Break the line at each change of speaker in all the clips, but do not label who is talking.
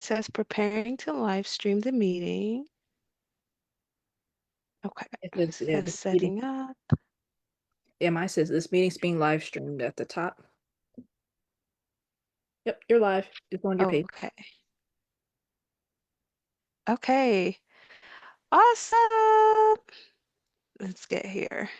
says preparing to live stream the meeting. Okay,
It
it
says, yeah,
says
this meeting,
setting up.
yeah, mine says this meeting's being live streamed at the top. Yep, you're live. It's on your page.
Okay, okay, awesome. Let's get here.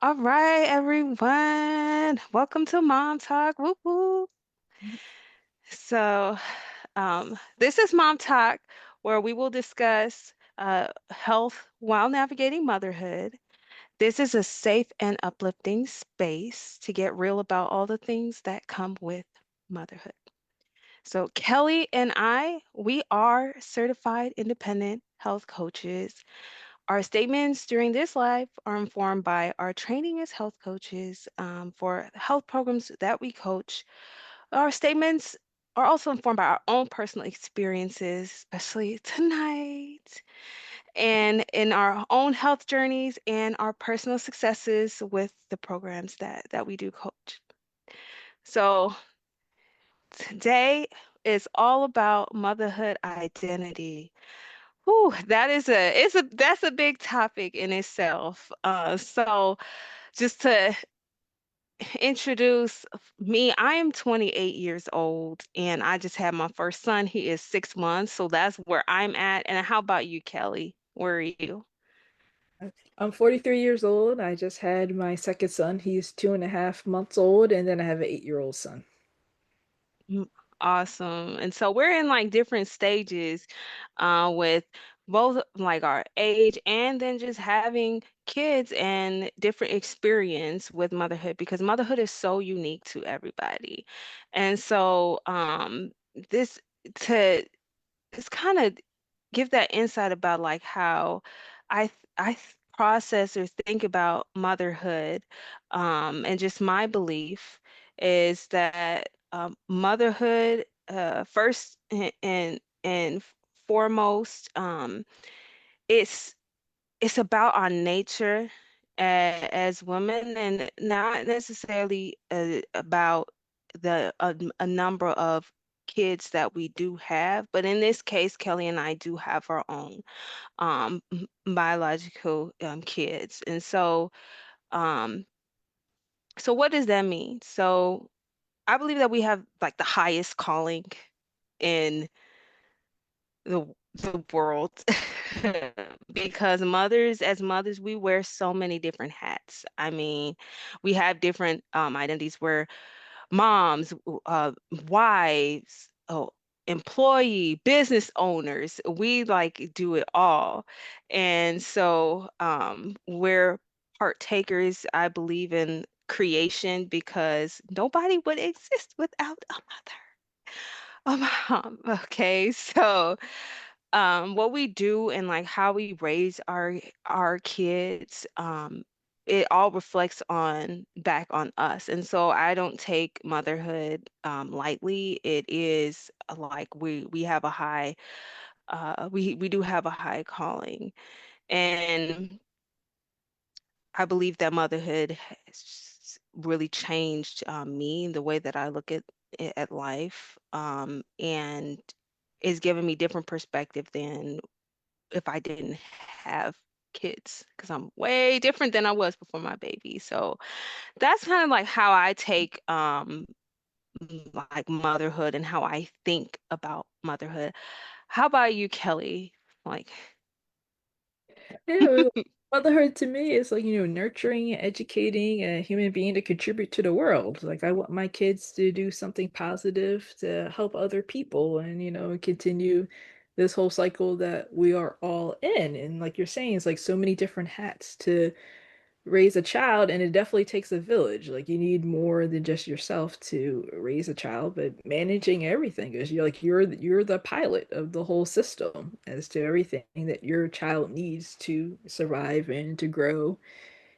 All right, everyone. Welcome to Mom Talk. Whoop whoop. So, this is Mom Talk, where we will discuss health while navigating motherhood. This is a safe and uplifting space to get real about all the things that come with motherhood. So, Kelly and I, we are certified independent health coaches. Our statements during this live are informed by our training as health coaches for health programs that we coach. Our statements are also informed by our own personal experiences, especially tonight, and in our own health journeys and our personal successes with the programs that we do coach. So today is all about motherhood identity. Whew, that's a big topic in itself. So just to introduce me, I am 28 years old and I just had my first son. He is 6 months, so that's where I'm at. And how about you, Kelly? Where are you?
I'm 43 years old. I just had my second son. He's 2.5 months old, and then I have an 8-year-old son.
Mm, awesome. And so we're in like different stages with both like our age and then just having kids and different experience with motherhood because motherhood is so unique to everybody. And so this to it's kind of give that insight about like how process or think about motherhood, and just my belief is that motherhood, first and foremost, it's it's about our nature as women and not necessarily about a number of kids that we do have, but in this case, Kelly and I do have our own biological kids. And um, so what does that mean? So I believe that we have like the highest calling in the world because as mothers, we wear so many different hats. I mean, we have different identities where moms, wives, employee, business owners, we like do it all. And so we're partakers, I believe, in creation because nobody would exist without a mother. A mom. Okay, so what we do and like how we raise our kids, it all reflects on back on us. And so I don't take motherhood lightly. It is like we have a high we do have a high calling. And I believe that motherhood has really changed me, the way that I look at life, and it's given me different perspective than if I didn't have kids, because I'm way different than I was before my baby. So that's kind of like how I take like motherhood and how I think about motherhood. How about you, Kelly? Like,
Yeah, motherhood to me is like, nurturing and educating a human being to contribute to the world. Like, I want my kids to do something positive to help other people and, continue this whole cycle that we are all in. And like you're saying, it's like so many different hats to raise a child, and it definitely takes a village. Like you need more than just yourself to raise a child, but managing everything because you're the pilot of the whole system as to everything that your child needs to survive and to grow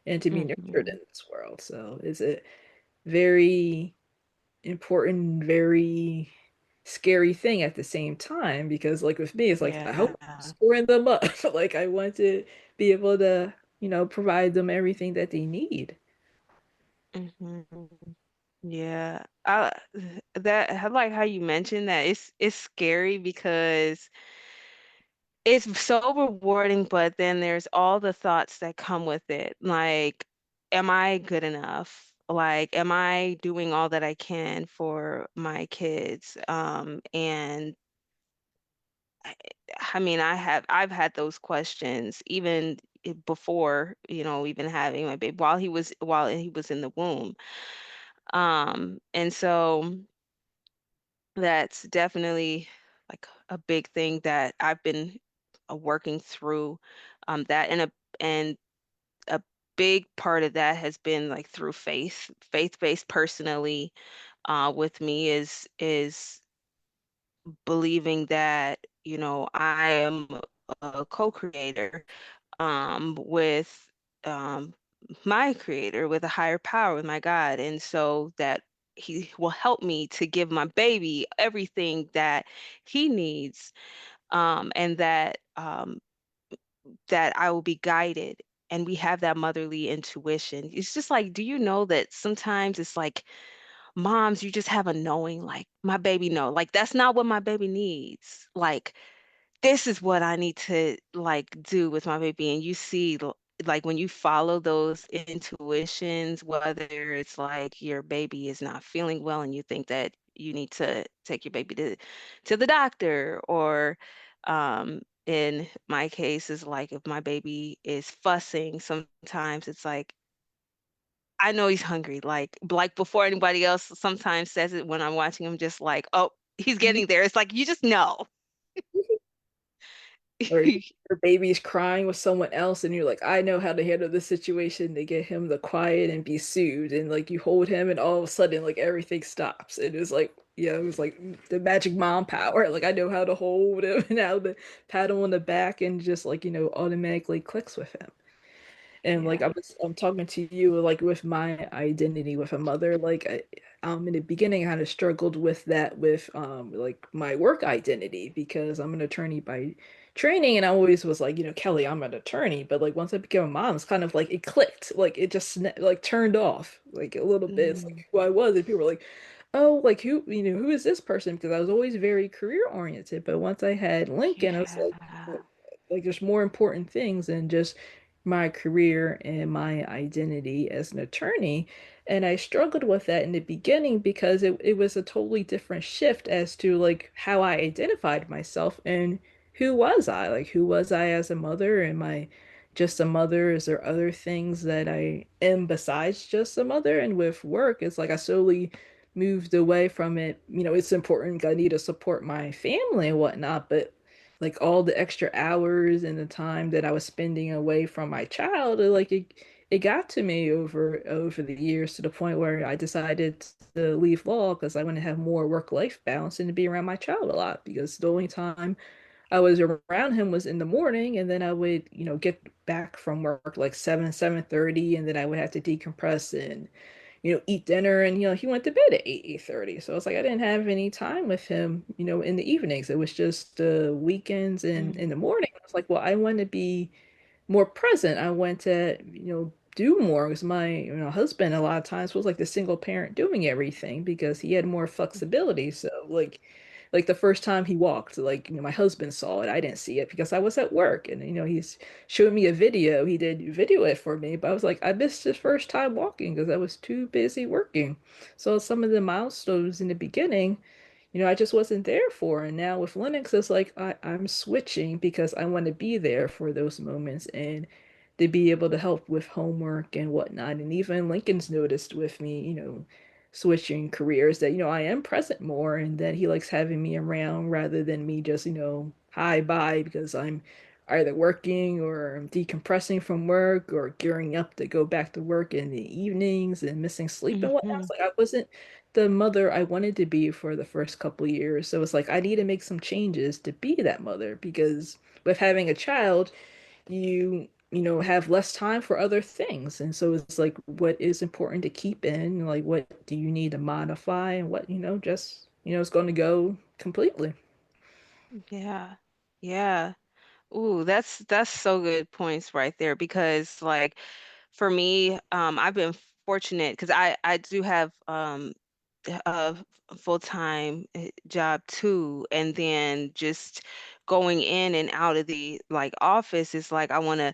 and to be nurtured in
mhm,
this world. So it's a very important, very scary thing at the same time because like with me, it's like I hope I'm
yeah.
storing them up. Like I want to be able to, provide them everything that they need.
Mhm. Yeah. I like how you mentioned that it's scary because it's so rewarding, but then there's all the thoughts that come with it. Like, am I good enough? Like, am I doing all that I can for my kids? And I, I mean, I've had those questions even before, even having my baby while he was in the womb. And so that's definitely like a big thing that I've been working through. That and a big part of that has been like through faith-based personally. With me is believing that I am a co-creator with um, my creator, with a higher power, with my God. And so that he will help me to give my baby everything that he needs, and that I will be guided. And we have that motherly intuition. It's just like, do you know that sometimes it's like moms, you just have a knowing, like my baby know, like that's not what my baby needs. Like this is what I need to like do with my baby. And you see, like when you follow those intuitions, whether it's like your baby is not feeling well and you think that you need to take your baby to the doctor, or in my case is like if my baby is fussing, sometimes it's like I know he's hungry. Like before anybody else sometimes says it when I'm watching him, just like, oh, he's
Mhm.
getting there. It's like you just know.
Or your baby's crying with someone else, and you're like, I know how to handle this situation to get him to quiet and be soothed. And like you hold him, and all of a sudden, like everything stops. It was like, yeah, it was like the magic mom power. Like I know how to hold him and how to pat him on the back, and just like, automatically clicks with him. And like
Yeah.
I'm talking to you like with my identity with a mother, like in the beginning I kind of struggled with that with like my work identity because I'm an attorney by training and I always was like, Kelly, I'm an attorney, but like once I became a mom, it's kind of like it clicked, like it just like turned off like a little bit. It's
Mm,
like who I was, and people were like, oh, like who is this person? Because I was always very career oriented, but once I had Lincoln, I was
yeah.
like there's more important things than just my career and my identity as an attorney. And I struggled with that in the beginning because it was a totally different shift as to like how I identified myself and who was I? Like who was I as a mother? Am I just a mother? Is there other things that I am besides just a mother? And with work, it's like I slowly moved away from it. It's important. I need to support my family and whatnot, but like all the extra hours and the time that I was spending away from my child, it got to me over the years to the point where I decided to leave law because I want to have more work-life balance and to be around my child a lot because the only time I was around him was in the morning and then I would, get back from work like 7:30 and then I would have to decompress and eat dinner and he went to bed at 8, 8:30. So it's like I didn't have any time with him, in the evenings. It was just weekends and
Mm,
in the morning. I was like, well, I want to be more present. I want to, do more because my, husband a lot of times was like the single parent doing everything because he had more flexibility. So like the first time he walked, like, my husband saw it. I didn't see it because I was at work and he's showing me a video. He did video it for me, but I was like, I missed his first time walking because I was too busy working. So some of the milestones in the beginning, I just wasn't there for. And now with Linux, it's like I'm switching because I want to be there for those moments and to be able to help with homework and whatnot. And even Lincoln's noticed with me, switching careers that, I am present more and that he likes having me around rather than me just, hi, bye, because I'm either working or I'm decompressing from work or gearing up to go back to work in the evenings and missing sleep and whatnot.
mhm.
It's like I wasn't the mother I wanted to be for the first couple of years. So it's like I need to make some changes to be that mother because with having a child, have less time for other things. And so it's like what is important to keep in, like what do you need to modify and what, just, it's going to go completely.
Yeah. Yeah. Ooh, that's so good points right there because like for me, I've been fortunate because I do have a full-time job too, and then just going in and out of the like office is like I want to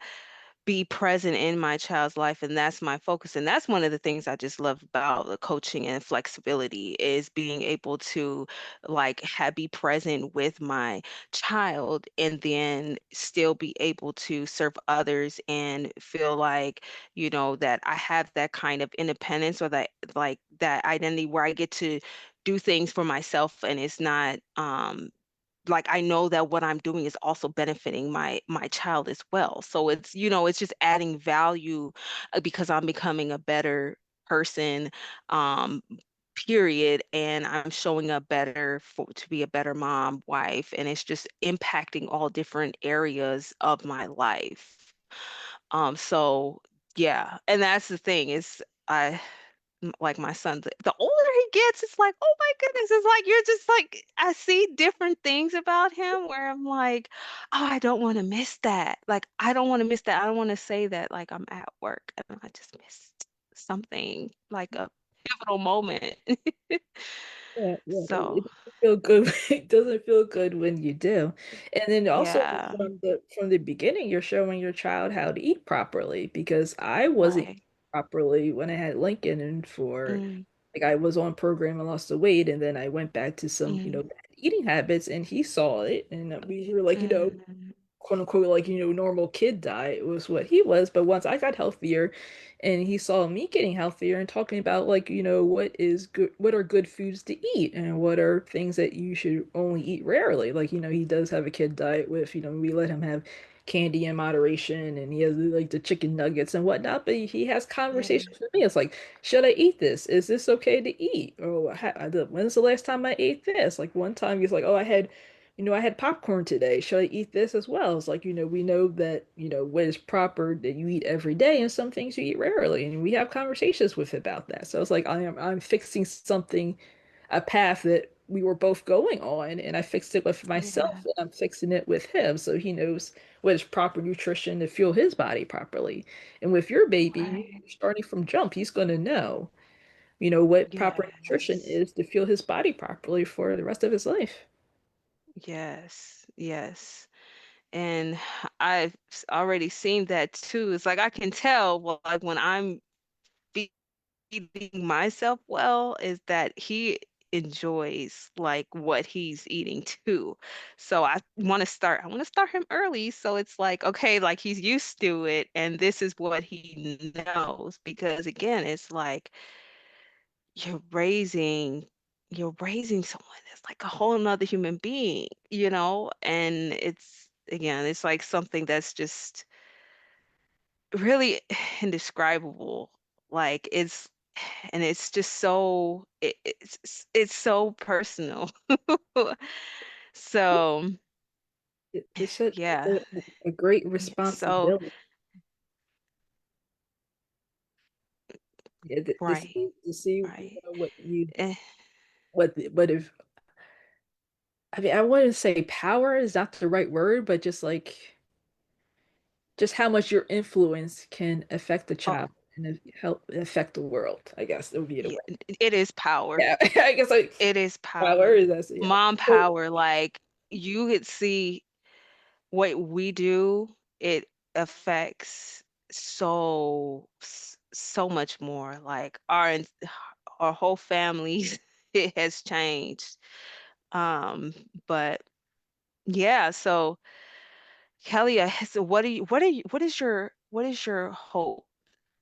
be present in my child's life, and that's my focus, and that's one of the things I just love about the coaching and flexibility is being able to like be present with my child and then still be able to serve others and feel like that I have that kind of independence or that like that identity where I get to do things for myself, and it's not like I know that what I'm doing is also benefiting my child as well. So it's just adding value because I'm becoming a better person, um, period, and I'm showing up better to be a better mom, wife, and it's just impacting all different areas of my life. So yeah, and that's the thing is I like my son, the older he gets, it's like, oh my goodness, it's like you're just like I see different things about him where I'm like, oh, I don't want to miss that. Like I don't want to miss that. I don't want to say that like I'm at work and I just missed something like a pivotal moment.
Yeah, yeah,
So
it doesn't feel good. It doesn't feel good when you do. And then also
yeah,
from the beginning, you're showing your child how to eat properly because I wasn't eating
right.
properly when I had Lincoln and for
Mm,
like I was on program and lost the weight and then I went back to some,
mm,
bad eating habits and he saw it and we were like,
mm,
quote unquote like normal kid diet was what he was, but once I got healthier and he saw me getting healthier and talking about like what is good, what are good foods to eat and what are things that you should only eat rarely, like he does have a kid diet with we let him have candy in moderation and he has like the chicken nuggets and whatnot, but he has
yeah,
conversations with me. It's like, should I eat this? Is this okay to eat? Or when's the last time I ate this? Like one time he's like, oh, I had popcorn today. Should I eat this as well? It's like, we know that, what is proper that you eat every day and some things you eat rarely. And we have conversations with about that. So it's like I'm fixing something, a path that we were both going on, and I fixed it with myself
yeah,
and I'm fixing it with him. So he knows what is proper nutrition to fuel his body properly. And with your baby,
right.
you're starting from jump, he's gonna know, what proper nutrition
Yes.
is to fuel his body properly for the rest of his life.
Yes, yes. And I've already seen that too. It's like I can tell, well, like when I'm feeding myself well, is that he enjoys like what he's eating too. So I want to start him early. So it's like, okay, like he's used to it and this is what he knows. Because again, it's like you're raising you're raising someone that's like a whole nother human being, and it's again, it's like something that's just really indescribable. Like and it's just so it's so personal. So
It's such
yeah,
a great
yeah, so
responsibility. Yeah,
right,
to see
right.
what you
Eh,
what if I mean I wouldn't say power is not the right word, but just like just how much your influence can affect the
oh
child and help affect the world. I guess it would be the
yeah,
way.
it is power.
Yeah, I guess like
It is
power
power.
is that's yeah.
Mom
So
power, like you could see what we do, it affects so much more. Like our whole families, it has changed. But yeah, so Kelly, so what is your hope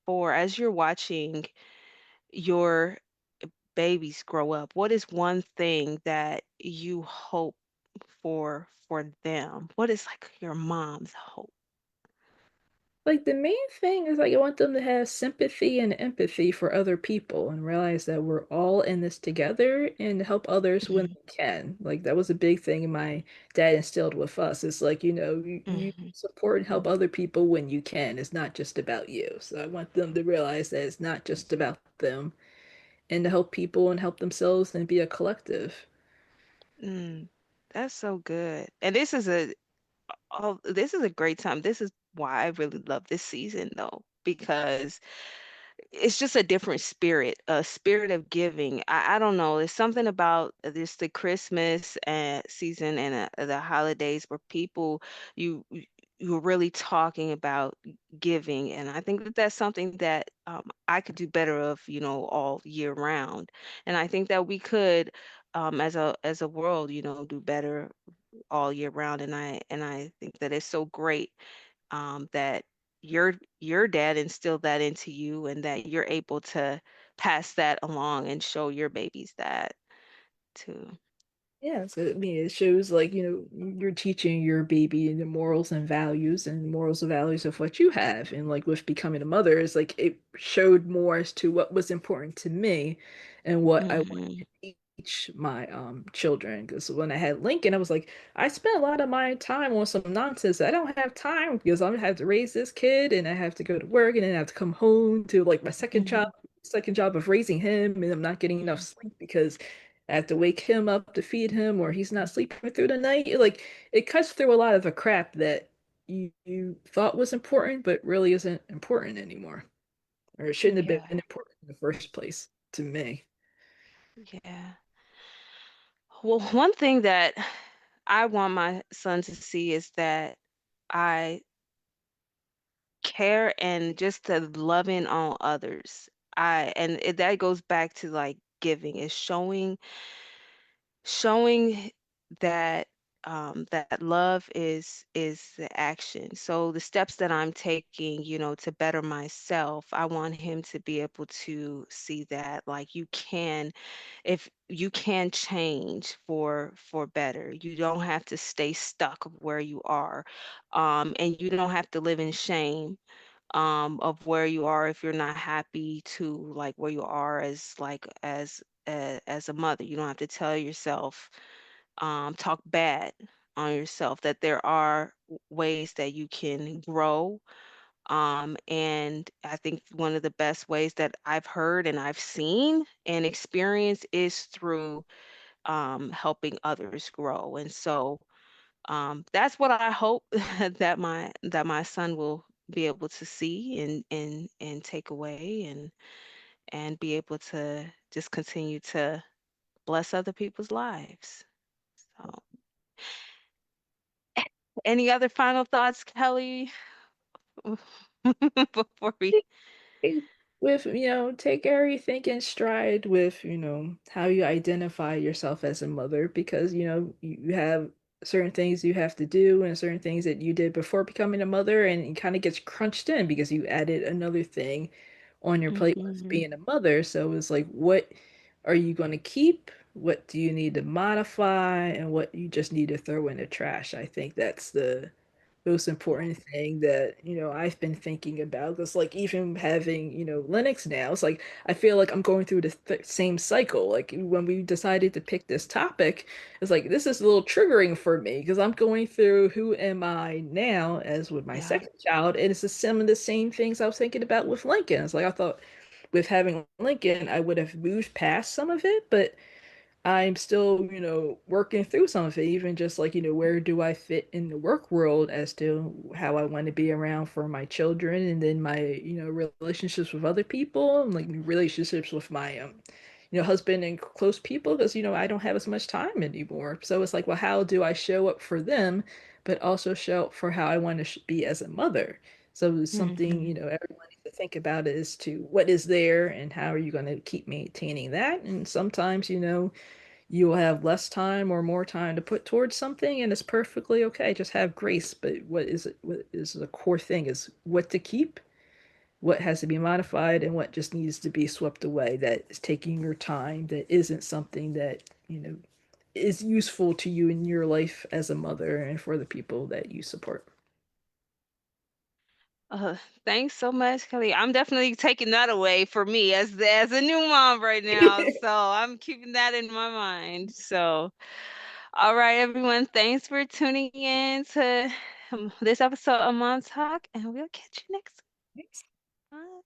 for as you're watching your babies grow up? What is one thing that you hope for them? What is like your mom's hope?
like the main thing is like I want them to have sympathy and empathy for other people and realize that we're all in this together and help others when
Mhm,
they can. Like that was a big thing my dad instilled with us. It's like, you
mhm,
support and help other people when you can. It's not just about you. So I want them to realize that it's not just about them and to help people and help themselves and be a collective.
mm. That's so good. And this is a great time. This is why I really love this season though, because it's just a different spirit, a spirit of giving. I don't know. There's something about this, the Christmas season and the holidays where people you're really talking about giving, and I think that that's something that I could do better of, all year round. And I think that we could, as a world, do better all year round. And I think that it's so great that your dad instilled that into you and that you're able to pass that along and show your babies that too.
Yeah, so I mean, it shows like, you're teaching your baby the morals and morals and values of what you have. And like with becoming a mother, it's like it showed more as to what was important to me and what I wanted
Hmm.
to teach my children. Because when I had Lincoln, I was like, I spent a lot of my time on some nonsense. I don't have time because I'm gonna have to raise this kid and I have to go to work and then I have to come home to like my
Hmm.
second job of raising him, and I'm not getting enough sleep because I have to wake him up to feed him, or he's not sleeping through the night. Like it cuts through a lot of the crap that you thought was important, but really isn't important anymore, or it shouldn't have been
Yeah,
important in the first place to me.
yeah. Well, one thing that I want my son to see is that I care and just the loving on others. That goes back to like giving, is showing that that love is the action. So the steps that I'm taking, to better myself, I want him to be able to see that like if you can change for better. You don't have to stay stuck where you are. And you don't have to live in shame of where you are if you're not happy to like where you are as like as a mother. You don't have to tell yourself, talk bad on yourself, that there are ways that you can grow. And I think one of the best ways that I've heard and I've seen and experienced is through helping others grow. And so that's what I hope that my son will be able to see and take away and be able to just continue to bless other people's lives. So, any other final thoughts, Kelly, before we?
With, take everything in stride with, how you identify yourself as a mother, because, you have certain things you have to do and certain things that you did before becoming a mother, and it kind of gets crunched in because you added another thing on your plate with
Mhm.
being a mother. So it's like, what are you going to keep? What do you need to modify? And what you just need to throw in the trash? I think that's the most important thing that I've been thinking about. Because like even having Linux now, it's like I feel like I'm going through the same cycle. Like when we decided to pick this topic, it's like this is a little triggering for me because I'm going through who am I now as with my
Yeah.
second child, and it's some of the same things I was thinking about with Lincoln. It's like I thought with having Lincoln I would have moved past some of it, but I'm still, working through some of it, even just like, where do I fit in the work world as to how I want to be around for my children, and then my, relationships with other people, and like relationships with my, husband and close people, because, I don't have as much time anymore. So it's like, well, how do I show up for them, but also show up for how I want to be as a mother? So it's something,
Hmm.
everyone needs to think about is to what is there and how are you going to keep maintaining that? And sometimes, you will have less time or more time to put towards something, and it's perfectly okay. Just have grace. But what is it? What is the core thing is what to keep, what has to be modified, and what just needs to be swept away that is taking your time, that isn't something that, is useful to you in your life as a mother and for the people that you support.
Uh, Thanks so much, Kelly. I'm definitely taking that away for me as a new mom right now. So I'm keeping that in my mind. So, all right, everyone. Thanks for tuning in to this episode of Mom Talk, and we'll catch you next time.